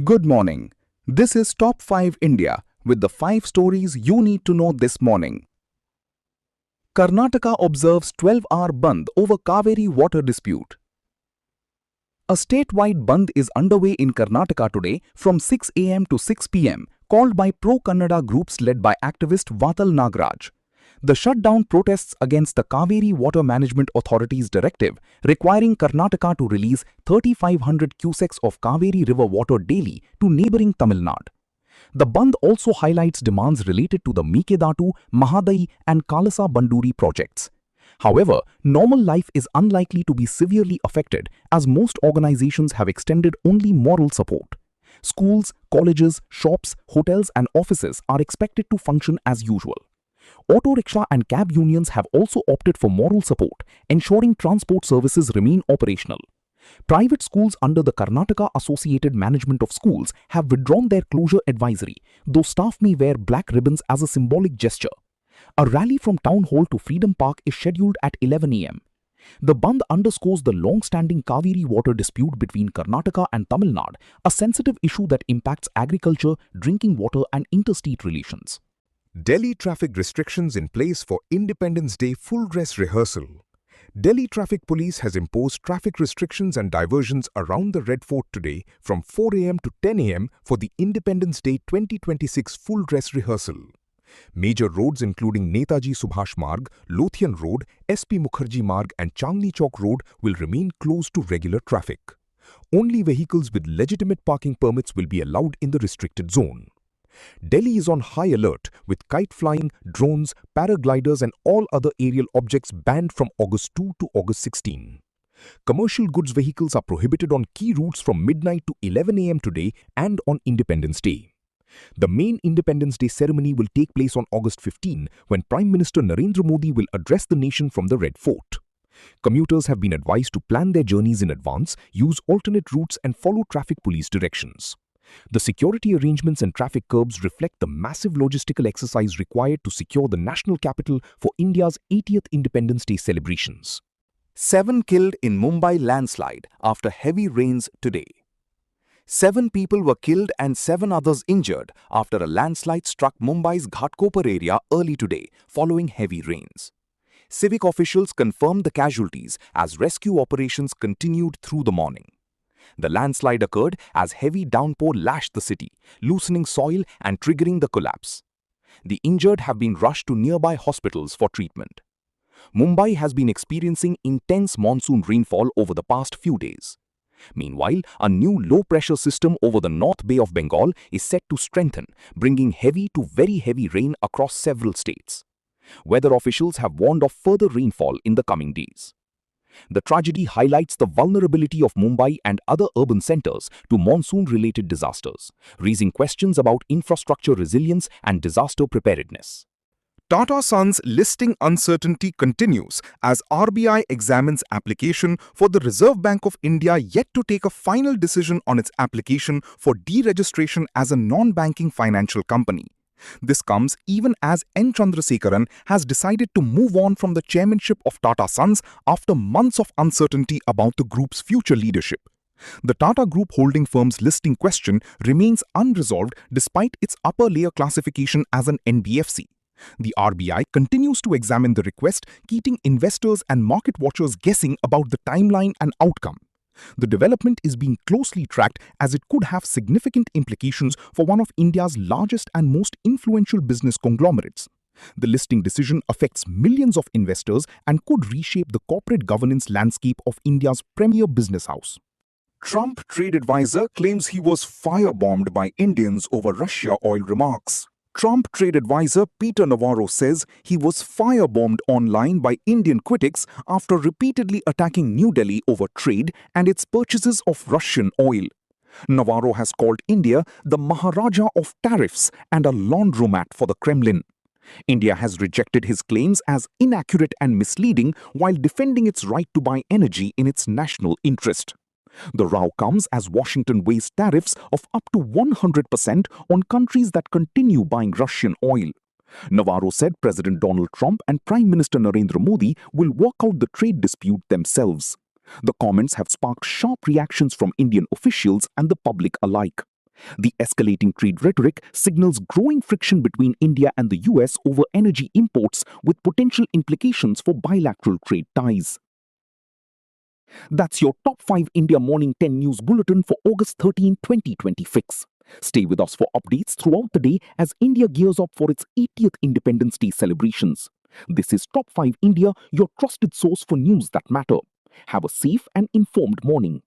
Good morning. This is Top 5 India with the 5 stories you need to know this morning. Karnataka observes 12-hour Bandh over Cauvery water dispute. A statewide Bandh is underway in Karnataka today from 6 a.m. to 6 p.m., called by pro-Kannada groups led by activist Vatal Nagaraj. The shutdown protests against the Cauvery Water Management Authority's directive requiring Karnataka to release 3,500 cusecs of Cauvery river water daily to neighbouring Tamil Nadu. The Bandh also highlights demands related to the Mekedatu, Mahadai and Kalasa Banduri projects. However, normal life is unlikely to be severely affected as most organizations have extended only moral support. Schools, colleges, shops, hotels and offices are expected to function as usual. Auto rickshaw and cab unions have also opted for moral support, ensuring transport services remain operational. Private schools under the Karnataka Associated Management of Schools have withdrawn their closure advisory, though staff may wear black ribbons as a symbolic gesture. A rally from Town Hall to Freedom Park is scheduled at 11 a.m. The Bandh underscores the long-standing Cauvery water dispute between Karnataka and Tamil Nadu, a sensitive issue that impacts agriculture, drinking water and interstate relations. Delhi traffic restrictions in place for Independence Day full dress rehearsal. Delhi Traffic Police has imposed traffic restrictions and diversions around the Red Fort today from 4 a.m. to 10 a.m. for the Independence Day 2026 full dress rehearsal. Major roads including Netaji Subhash Marg, Lothian Road, SP Mukherjee Marg and Chandni Chowk Road will remain closed to regular traffic. Only vehicles with legitimate parking permits will be allowed in the restricted zone. Delhi is on high alert with kite flying, drones, paragliders and all other aerial objects banned from August 2 to August 16. Commercial goods vehicles are prohibited on key routes from midnight to 11 a.m. today and on Independence Day. The main Independence Day ceremony will take place on August 15 when Prime Minister Narendra Modi will address the nation from the Red Fort. Commuters have been advised to plan their journeys in advance, use alternate routes and follow traffic police directions. The security arrangements and traffic curbs reflect the massive logistical exercise required to secure the national capital for India's 80th Independence Day celebrations. 7 killed in Mumbai landslide after heavy rains today. 7 people were killed and 7 others injured after a landslide struck Mumbai's Ghatkopar area early today following heavy rains. Civic officials confirmed the casualties as rescue operations continued through the morning. The landslide occurred as heavy downpour lashed the city, loosening soil and triggering the collapse. The injured have been rushed to nearby hospitals for treatment. Mumbai has been experiencing intense monsoon rainfall over the past few days. Meanwhile, a new low-pressure system over the North Bay of Bengal is set to strengthen, bringing heavy to very heavy rain across several states. Weather officials have warned of further rainfall in the coming days. The tragedy highlights the vulnerability of Mumbai and other urban centers to monsoon-related disasters, raising questions about infrastructure resilience and disaster preparedness. Tata Sons listing uncertainty continues as RBI examines application for the Reserve Bank of India yet to take a final decision on its application for deregistration as a non-banking financial company. This comes even as N. Chandrasekaran has decided to move on from the chairmanship of Tata Sons after months of uncertainty about the group's future leadership. The Tata Group holding firm's listing question remains unresolved despite its upper layer classification as an NBFC. The RBI continues to examine the request, keeping investors and market watchers guessing about the timeline and outcome. The development is being closely tracked as it could have significant implications for one of India's largest and most influential business conglomerates. The listing decision affects millions of investors and could reshape the corporate governance landscape of India's premier business house. Trump trade advisor claims he was firebombed by Indians over Russia oil remarks. Trump trade advisor Peter Navarro says he was firebombed online by Indian critics after repeatedly attacking New Delhi over trade and its purchases of Russian oil. Navarro has called India the Maharaja of tariffs and a laundromat for the Kremlin. India has rejected his claims as inaccurate and misleading while defending its right to buy energy in its national interest. The row comes as Washington weighs tariffs of up to 100% on countries that continue buying Russian oil. Navarro said President Donald Trump and Prime Minister Narendra Modi will work out the trade dispute themselves. The comments have sparked sharp reactions from Indian officials and the public alike. The escalating trade rhetoric signals growing friction between India and the US over energy imports, with potential implications for bilateral trade ties. That's your Top 5 India Morning 10 News Bulletin for August 13, 2026. Stay with us for updates throughout the day as India gears up for its 80th Independence Day celebrations. This is Top 5 India, your trusted source for news that matter. Have a safe and informed morning.